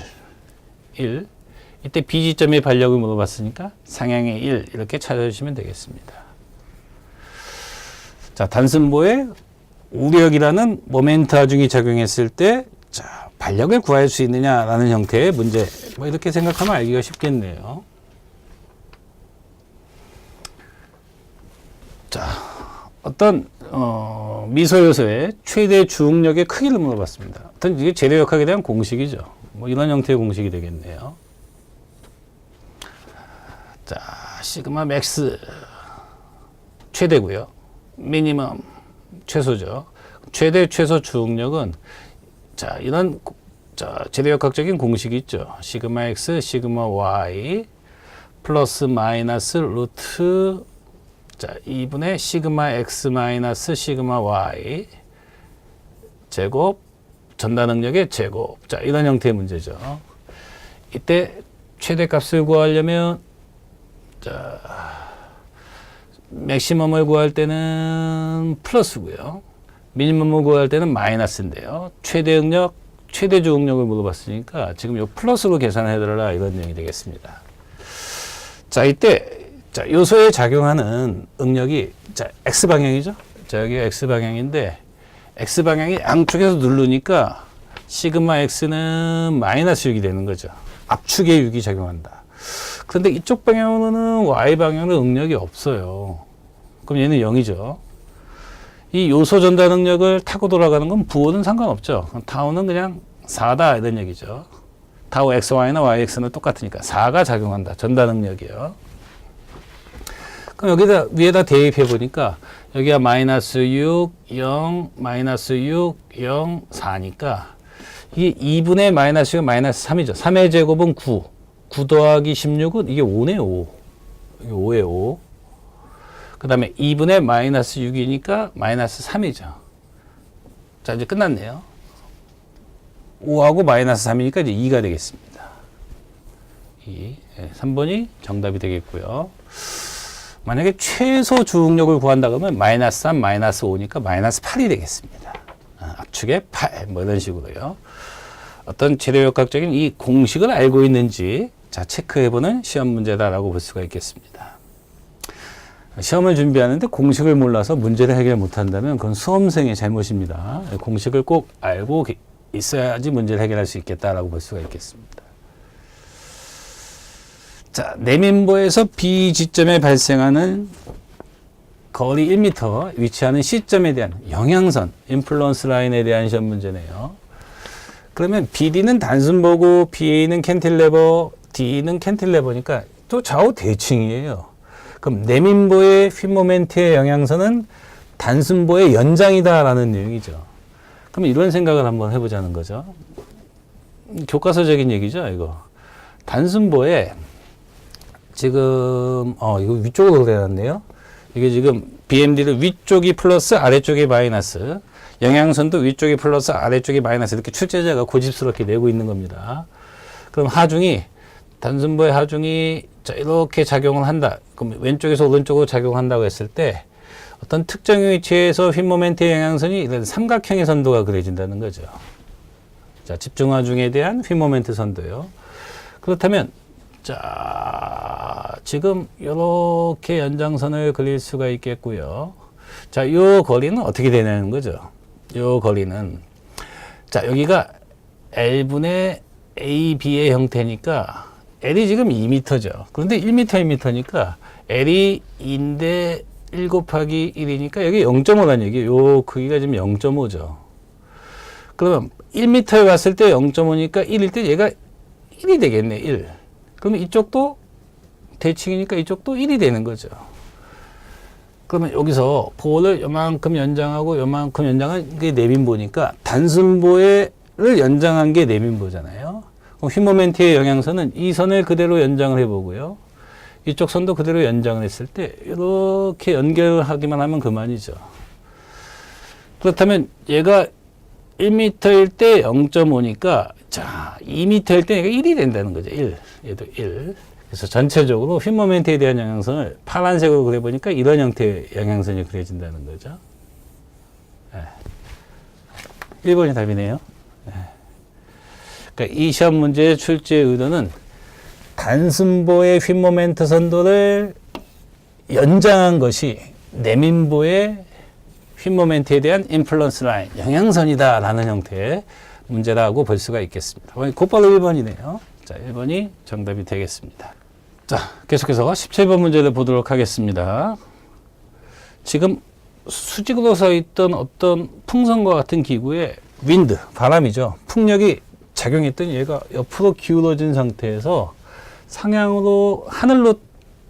1. 이때 B지점의 반력을 물어봤으니까 상향의 1 이렇게 찾아주시면 되겠습니다. 자, 단순보에 우력이라는 모멘트 하중이 작용했을 때 자, 반력을 구할 수 있느냐라는 형태의 문제, 뭐 이렇게 생각하면 알기가 쉽겠네요. 자, 어떤 미소 요소의 최대 주응력의 크기를 물어봤습니다. 어떤 이게 재료역학에 대한 공식이죠. 뭐 이런 형태의 공식이 되겠네요. 자, 시그마 맥스 최대고요. 미니멈 최소죠. 최대 최소 주응력은 자, 이런 재료역학적인 공식이 있죠. 시그마 x, 시그마 y 플러스 마이너스 루트 자, 2분의 시그마 x 마이너스 시그마 y 제곱 전다능력의 제곱. 자, 이런 형태의 문제죠. 이때 최대값을 구하려면 자, 맥시멈을 구할 때는 플러스고요. 미니멈을 구할 때는 마이너스인데요. 최대 응력, 최대 주응력을 물어봤으니까 지금 요 플러스로 계산해달라 이런 내용이 되겠습니다. 자, 이때 자, 요소에 작용하는 응력이 자, X방향이죠. 자, 여기가 X방향인데 X방향이 양쪽에서 누르니까 시그마 X는 마이너스 6이 되는 거죠. 압축의 6이 작용한다. 그런데 이쪽 방향으로는 Y방향으로 응력이 없어요. 그럼 얘는 0이죠. 이 요소 전달 능력을 타고 돌아가는 건 부호는 상관없죠. 타우는 그냥 4다 이런 얘기죠. 타우 XY나 YX는 똑같으니까 4가 작용한다. 전달 능력이요. 그럼 여기다 위에다 대입해 보니까 여기가 마이너스 6, 0, 마이너스 6, 0, 4니까 이게 2분의 마이너스 6, 마이너스 3이죠. 3의 제곱은 9. 9 더하기 16은 이게 5네요. 5. 이게 5에 5. 그 다음에 2분의 마이너스 6이니까 마이너스 3이죠. 자, 이제 끝났네요. 5하고 마이너스 3이니까 이제 2가 되겠습니다. 2. 3번이 정답이 되겠고요. 만약에 최소 주응력을 구한다 그러면 마이너스 3, 마이너스 5니까 마이너스 8이 되겠습니다. 압축의 8. 뭐 이런 식으로요. 어떤 재료역학적인 이 공식을 알고 있는지 자, 체크해보는 시험 문제다라고 볼 수가 있겠습니다. 시험을 준비하는데 공식을 몰라서 문제를 해결 못한다면 그건 수험생의 잘못입니다. 공식을 꼭 알고 있어야지 문제를 해결할 수 있겠다라고 볼 수가 있겠습니다. 자, 내면보에서 B 지점에 발생하는 거리 1m 위치하는 C점에 대한 영향선, 인플루언스 라인에 대한 시험 문제네요. 그러면 BD는 단순보고 BA는 캔틸레버, D는 캔틸레버니까 또 좌우 대칭이에요. 그럼 내민보의 휘 모멘트의 영향선은 단순보의 연장이다라는 내용이죠. 그럼 이런 생각을 한번 해보자는 거죠. 교과서적인 얘기죠, 이거. 단순보에 지금 이거 위쪽으로 그려놨네요. 이게 지금 BMD를 위쪽이 플러스 아래쪽이 마이너스, 영향선도 위쪽이 플러스 아래쪽이 마이너스, 이렇게 출제자가 고집스럽게 내고 있는 겁니다. 그럼 하중이, 단순보의 하중이 자, 이렇게 작용을 한다. 그럼 왼쪽에서 오른쪽으로 작용한다고 했을 때 어떤 특정 위치에서 휘 모멘트의 영향선이 이런 삼각형의 선도가 그려진다는 거죠. 자, 집중하중에 대한 휘 모멘트 선도요. 그렇다면 자, 지금 이렇게 연장선을 그릴 수가 있겠고요. 자, 요 거리는 어떻게 되냐는 거죠. 요 거리는 자, 여기가 L분의 AB의 형태니까 L이 지금 2m죠. 그런데 1m, 2m니까 L이 2인데 1 곱하기 1이니까 여기 0.5라는 얘기예요. 요 크기가 지금 0.5죠. 그러면 1m에 왔을 때 0.5니까 1일 때 얘가 1이 되겠네, 1. 그러면 이쪽도 대칭이니까 이쪽도 1이 되는 거죠. 그러면 여기서 보를 요만큼 연장하고 요만큼 연장한 게 내민보니까 단순보를 연장한 게 내민보잖아요. 그럼 휘 모멘트의 영향선은 이 선을 그대로 연장을 해보고요. 이쪽 선도 그대로 연장을 했을 때 이렇게 연결하기만 하면 그만이죠. 그렇다면 얘가 1m일 때 0.5니까 자, 2m일 때 얘가 1이 된다는 거죠. 1. 얘도 1. 그래서 전체적으로 휘 모멘트에 대한 영향선을 파란색으로 그려보니까 이런 형태의 영향선이 그려진다는 거죠. 네. 1번이 답이네요. 네. 그러니까 이 시험 문제의 출제의 의도는 단순보의 휘 모멘트 선도를 연장한 것이 내민보의 휘 모멘트에 대한 인플루언스 라인, 영향선이다 라는 형태의 문제라고 볼 수가 있겠습니다. 곧바로 1번이네요. 자, 1번이 정답이 되겠습니다. 자, 계속해서 17번 문제를 보도록 하겠습니다. 지금 수직으로 서 있던 어떤 풍선과 같은 기구에 윈드, 바람이죠. 풍력이 작용했더니 얘가 옆으로 기울어진 상태에서 상향으로 하늘로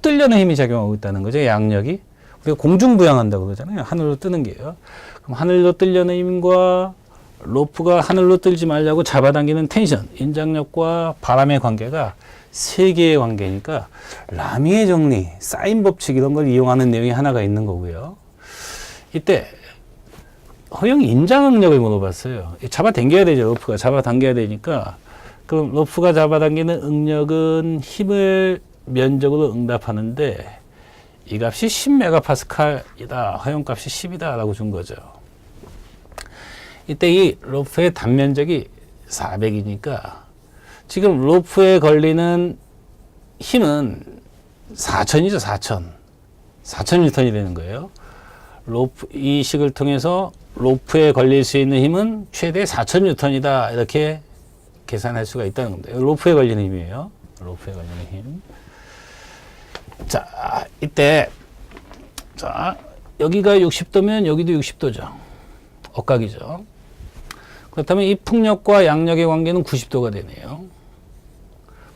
뜨려는 힘이 작용하고 있다는 거죠. 양력이. 우리가 공중부양한다고 그러잖아요. 하늘로 뜨는 게요. 그럼 하늘로 뜨려는 힘과 로프가 하늘로 뜨지 말라고 잡아당기는 텐션, 인장력과 바람의 관계가 세 개의 관계니까 라미의 정리, 사인 법칙 이런 걸 이용하는 내용이 하나가 있는 거고요. 이때 허용 인장응력을 물어봤어요. 잡아당겨야 되죠. 로프가 잡아당겨야 되니까. 그럼 로프가 잡아당기는 응력은 힘을 면적으로 응답하는데 이 값이 10메가파스칼이다. 허용값이 10이다 라고 준 거죠. 이때 이 로프의 단면적이 400이니까 지금 로프에 걸리는 힘은 4,000이죠. 4,000뉴턴이 되는 거예요. 로프, 이 식을 통해서 로프에 걸릴 수 있는 힘은 최대 4,000뉴턴이다. 이렇게 계산할 수가 있다는 겁니다. 로프에 걸리는 힘이에요. 로프에 걸리는 힘. 자, 이때, 자, 여기가 60도면 여기도 60도죠. 억각이죠. 그렇다면 이 풍력과 양력의 관계는 90도가 되네요.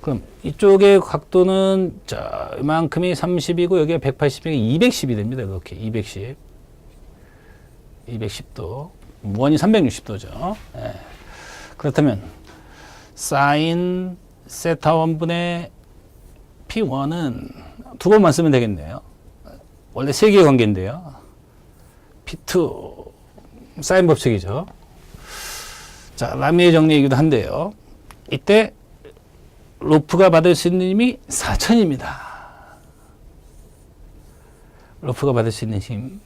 그럼 이쪽의 각도는, 자, 이만큼이 30이고 여기가 180이니까 210이 됩니다. 이렇게 210. 210도. 원이 360도죠. 네. 그렇다면, 사인 세타 1분의 P1은 두 번만 쓰면 되겠네요. 원래 세 개의 관계인데요. P2 사인 법칙이죠. 자, 라미의 정리이기도 한데요. 이때 로프가 받을 수 있는 힘이 4,000입니다. 로프가 받을 수 있는 힘.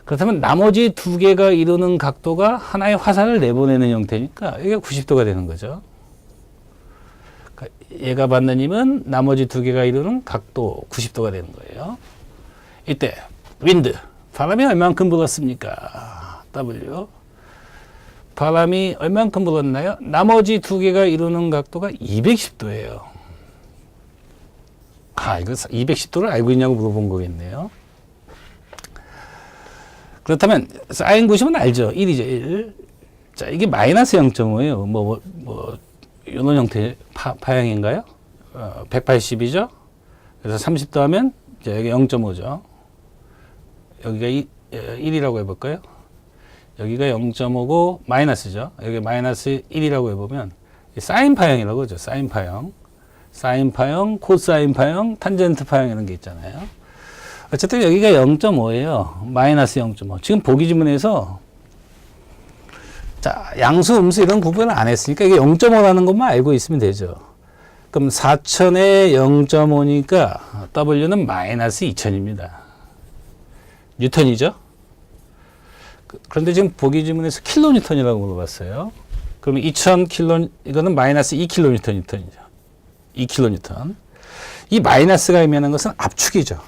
그렇다면 나머지 두 개가 이루는 각도가 하나의 화살을 내보내는 형태니까 이게 90도가 되는 거죠. 얘가 받는 힘은 나머지 두 개가 이루는 각도 90도가 되는 거예요. 이때 윈드, 바람이 얼만큼 불었습니까? W. 바람이 얼만큼 불었나요? 나머지 두 개가 이루는 각도가 210도예요. 아, 이거 210도를 알고 있냐고 물어본 거겠네요. 그렇다면 사인 90은 알죠? 1이죠, 1. 자, 이게 마이너스 0.5예요. 이런 형태의 파형인가요? 180이죠? 그래서 30 더하면 이제 여기 0.5죠. 여기가 1이라고 해볼까요? 여기가 0.5고 마이너스죠. 여기 마이너스 1이라고 해보면 사인파형이라고 하죠. 사인파형. 사인파형, 코사인파형, 탄젠트파형 이런 게 있잖아요. 어쨌든 여기가 0.5예요. 마이너스 0.5. 지금 보기 지문에서 자, 양수, 음수 이런 구분을 안 했으니까 이게 0.5라는 것만 알고 있으면 되죠. 그럼 4,000에 0.5니까 W는 마이너스 2,000입니다. 뉴턴이죠? 그런데 지금 보기 지문에서 킬로뉴턴이라고 물어봤어요. 그러면 2,000킬로, 이거는 마이너스 2킬로뉴턴, 뉴턴이죠. 2킬로뉴턴. 이 마이너스가 의미하는 것은 압축이죠.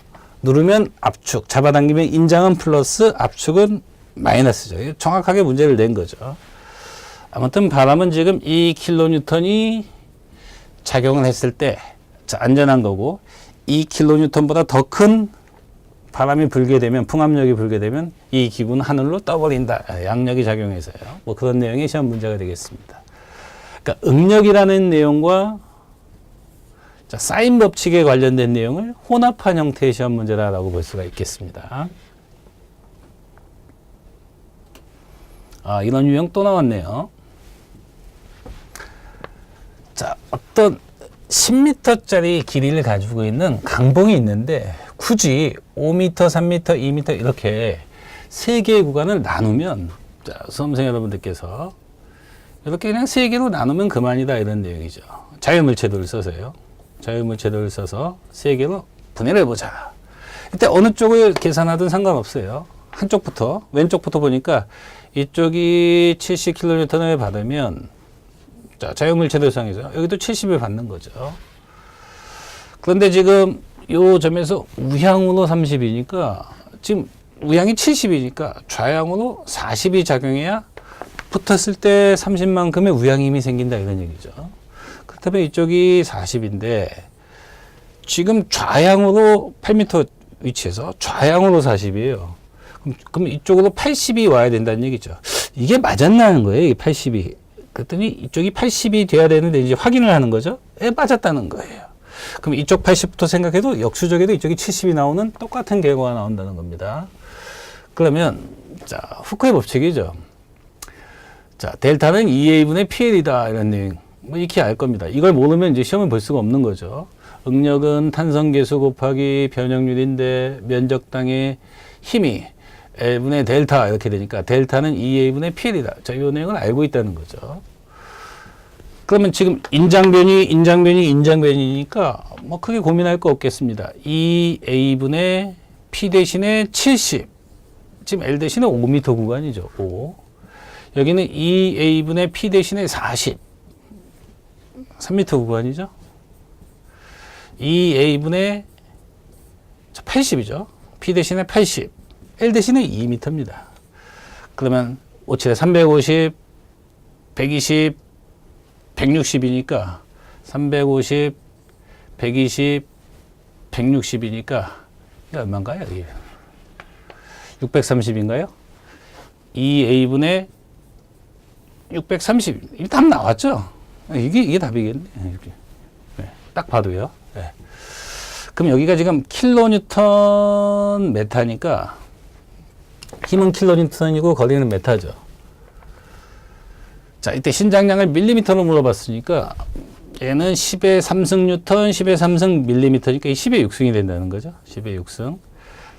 누르면 압축, 잡아당기면 인장은 플러스, 압축은 마이너스죠. 정확하게 문제를 낸 거죠. 아무튼 바람은 지금 2킬로뉴턴이 작용을 했을 때 안전한 거고, 2킬로뉴턴보다 더 큰 바람이 불게 되면, 풍압력이 불게 되면 이 기구는 하늘로 떠버린다. 양력이 작용해서요. 뭐 그런 내용의 시험 문제가 되겠습니다. 그러니까 응력이라는 내용과 사인 법칙에 관련된 내용을 혼합한 형태의 시험 문제라고 볼 수가 있겠습니다. 이런 유형 또 나왔네요. 자, 어떤 10m짜리 길이를 가지고 있는 강봉이 있는데 굳이 5m, 3m, 2m 이렇게 세 개의 구간을 나누면, 자, 수험생 여러분들께서 이렇게 그냥 세 개로 나누면 그만이다 이런 내용이죠. 자유물체도를 써서요. 자유물체도를 써서 세 개로 분해를 해보자. 이때 어느 쪽을 계산하든 상관없어요. 한쪽부터, 왼쪽부터 보니까 이쪽이 70kN을 받으면, 자, 자유물체도상에서 여기도 70을 받는 거죠. 그런데 지금 요 점에서 우향으로 30이니까, 지금 우향이 70이니까 좌향으로 40이 작용해야 붙었을 때 30만큼의 우향 힘이 생긴다 이런 얘기죠. 그렇다면 이쪽이 40인데 지금 좌향으로 8m 위치에서 좌향으로 40이에요. 그럼 이쪽으로 80이 와야 된다는 얘기죠. 이게 맞았나는 거예요, 이 80이. 그랬더니 이쪽이 80이 돼야 되는데 이제 확인을 하는 거죠. 맞았다는 거예요. 그럼 이쪽 80부터 생각해도 역수적에도 이쪽이 70이 나오는 똑같은 결과가 나온다는 겁니다. 그러면 자, 후크의 법칙이죠. 자, 델타는 2A분의 PL이다 이런 내용 뭐 이렇게 알 겁니다. 이걸 모르면 이제 시험을 볼 수가 없는 거죠. 응력은 탄성계수 곱하기 변형률인데 면적당의 힘이 L분의 델타 이렇게 되니까 델타는 2A분의 PL이다. 자, 이 내용을 알고 있다는 거죠. 그러면 지금 인장변이니까 뭐 크게 고민할 거 없겠습니다. 2A분의 P 대신에 70. 지금 L 대신에 5m 구간이죠. 5. 여기는 2A분의 P 대신에 40. 3m 구간이죠. 2A분의 80이죠. P 대신에 80. L 대신에 2m입니다. 그러면 57에 350, 120, 160이니까 350, 120, 160이니까 이게 얼마인가요? 630인가요? 2A분의 630. 이 답 나왔죠? 이게 답이겠네. 이렇게. 네, 딱 봐도요. 네. 그럼 여기가 지금 킬로뉴턴 메타니까 힘은 킬로뉴턴이고 거리는 메타죠. 자, 이때 신장량을 밀리미터로 물어봤으니까 얘는 10의 3승 뉴턴, 10의 3승 밀리미터니까 이 10의 6승이 된다는 거죠. 10의 6승.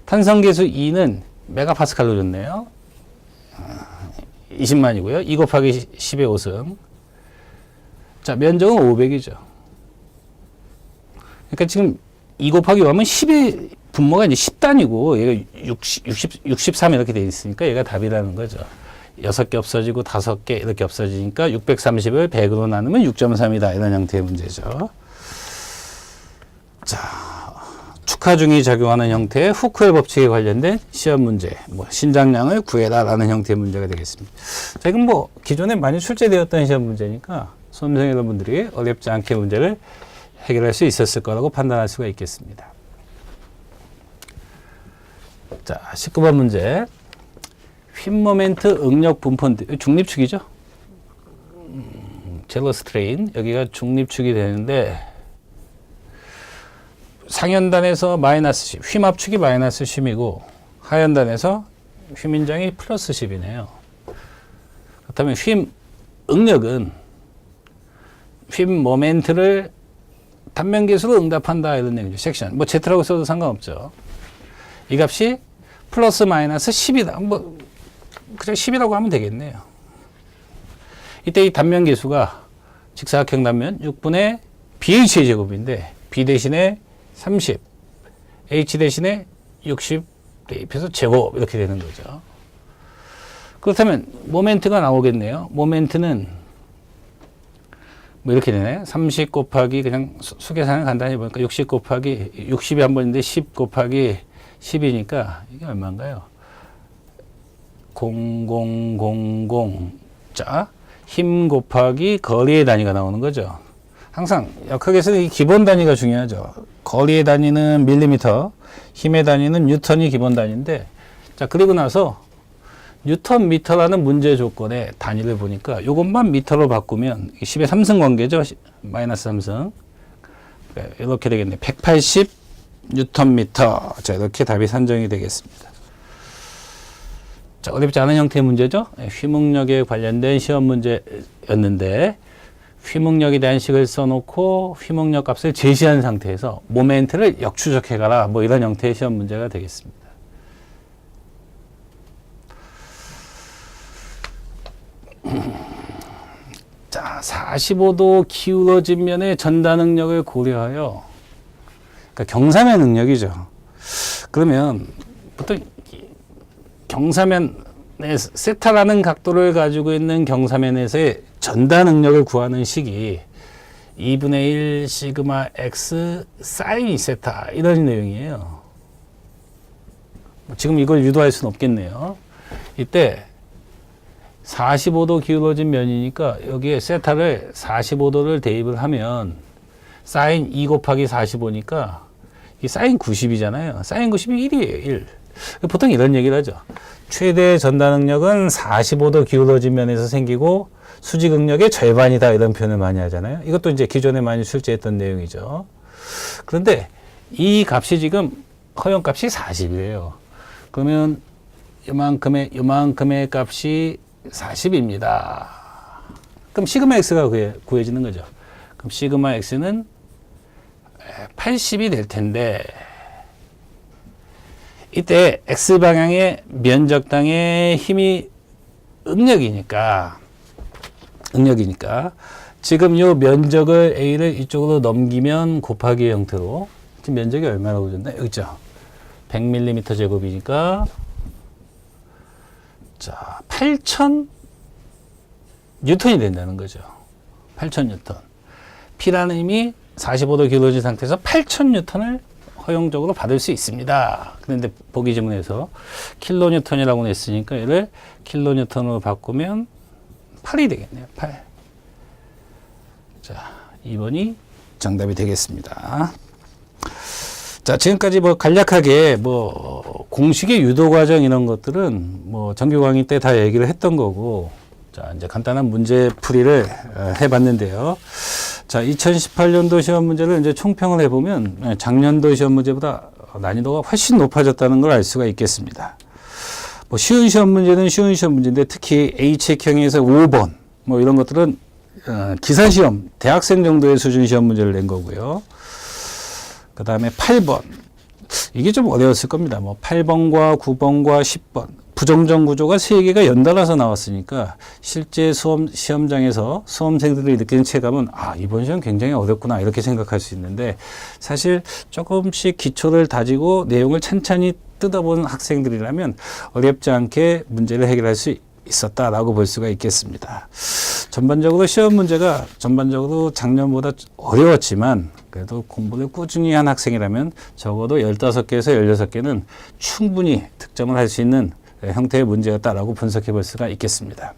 탄성계수 2는 메가파스칼로 줬네요. 20만이고요. 2 곱하기 10의 5승. 자, 면적은 500이죠. 그러니까 지금 2 곱하기 5 하면 10의 분모가 이제 10단위고 얘가 63 이렇게 돼 있으니까 얘가 답이라는 거죠. 6개 없어지고 5개 이렇게 없어지니까 630을 100으로 나누면 6.3이다. 이런 형태의 문제죠. 자, 축하중이 작용하는 형태의 후크의 법칙에 관련된 시험 문제, 뭐 신장량을 구해라 라는 형태의 문제가 되겠습니다. 자, 이건 뭐 기존에 많이 출제되었던 시험 문제니까 수험생 여러분들이 어렵지 않게 문제를 해결할 수 있었을 거라고 판단할 수가 있겠습니다. 자, 19번 문제. 휨모멘트 응력 분포인데 중립축이죠. 제로 스트레인 여기가 중립축이 되는데 상연단에서 마이너스 10, 휨 압축이 마이너스 10이고 하연단에서 휨 인장이 플러스 10이네요. 그렇다면 휨 응력은 휨 모멘트를 단면계수로 응답한다 이런 얘기죠. 섹션. 뭐 Z라고 써도 상관없죠. 이 값이 플러스 마이너스 10이다. 뭐 그냥 10이라고 하면 되겠네요. 이때 이 단면계수가 직사각형 단면 6분의 BH의 제곱인데 B 대신에 30, H 대신에 60 대입해서 제곱 이렇게 되는 거죠. 그렇다면 모멘트가 나오겠네요. 모멘트는 뭐 이렇게 되네. 30 곱하기 그냥 수계산을 간단히 보니까 60 곱하기 60이 한 번인데 10 곱하기 10이니까 이게 얼마인가요? 0000 자, 힘 곱하기 거리의 단위가 나오는 거죠. 항상 역학에서는 이 기본 단위가 중요하죠. 거리의 단위는 밀리미터, 힘의 단위는 뉴턴이 기본 단위인데, 자, 그리고 나서 뉴턴 미터라는 문제 조건의 단위를 보니까 이것만 미터로 바꾸면 10의 3승 관계죠. 마이너스 3승. 이렇게 되겠네. 180 뉴턴 미터. 자, 이렇게 답이 산정이 되겠습니다. 자, 어렵지 않은 형태의 문제죠. 휘목력에 관련된 시험 문제였는데, 휘목력에 대한 식을 써놓고 휘목력 값을 제시한 상태에서 모멘트를 역추적해가라. 뭐 이런 형태의 시험 문제가 되겠습니다. 자, 45도 기울어진 면의 전단 응력을 고려하여, 그러니까 경사면 응력이죠. 그러면 보통 경사면에 세타라는 각도를 가지고 있는 경사면에서의 전단 응력을 구하는 식이 2분의 1 시그마 x 사인 세타 이런 내용이에요. 지금 이걸 유도할 수는 없겠네요. 이때 45도 기울어진 면이니까 여기에 세타를 45도를 대입을 하면 사인 2 곱하기 45니까 이 사인 90이잖아요. 사인 90이 1이에요. 1. 보통 이런 얘기를 하죠. 최대 전단 응력은 45도 기울어진 면에서 생기고 수직 응력의 절반이다 이런 표현을 많이 하잖아요. 이것도 이제 기존에 많이 출제했던 내용이죠. 그런데 이 값이 지금 허용값이 40이에요. 그러면 요만큼의 값이 40입니다. 그럼 시그마 x가 구해지는 거죠. 그럼 시그마 x는 80이 될 텐데 이때 x방향의 면적당의 힘이 응력이니까 지금 이 면적을 a를 이쪽으로 넘기면 곱하기 형태로 지금 면적이 얼마라고 줬나? 여기 있죠. 100mm 제곱이니까 자, 8000 뉴턴이 된다는 거죠. 8000 뉴턴. P라는 힘이 45도 기울어진 상태에서 8000 뉴턴을 허용적으로 받을 수 있습니다. 그런데 보기 지문에서 킬로 뉴턴이라고 냈으니까 얘를 킬로 뉴턴으로 바꾸면 8이 되겠네요. 8. 자, 2번이 정답이 되겠습니다. 자, 지금까지 뭐 간략하게 뭐 공식의 유도 과정 이런 것들은 뭐 정규 강의 때 다 얘기를 했던 거고, 자, 이제 간단한 문제 풀이를 해봤는데요. 자, 2018년도 시험 문제를 이제 총평을 해보면 작년도 시험 문제보다 난이도가 훨씬 높아졌다는 걸 알 수가 있겠습니다. 뭐 쉬운 시험 문제는 쉬운 시험 문제인데 특히 H액형에서 5번 뭐 이런 것들은 기사시험, 대학생 정도의 수준 시험 문제를 낸 거고요. 그 다음에 8번. 이게 좀 어려웠을 겁니다. 뭐 8번과 9번과 10번. 부정전 구조가 3개가 연달아서 나왔으니까 실제 시험장에서 수험생들이 느끼는 체감은 아, 이번 시험 굉장히 어렵구나 이렇게 생각할 수 있는데 사실 조금씩 기초를 다지고 내용을 찬찬히 뜯어보는 학생들이라면 어렵지 않게 문제를 해결할 수 있었다라고 볼 수가 있겠습니다. 전반적으로 시험 문제가 전반적으로 작년보다 어려웠지만 그래도 공부를 꾸준히 한 학생이라면 적어도 15개에서 16개는 충분히 득점을 할 수 있는 형태의 문제였다라고 분석해 볼 수가 있겠습니다.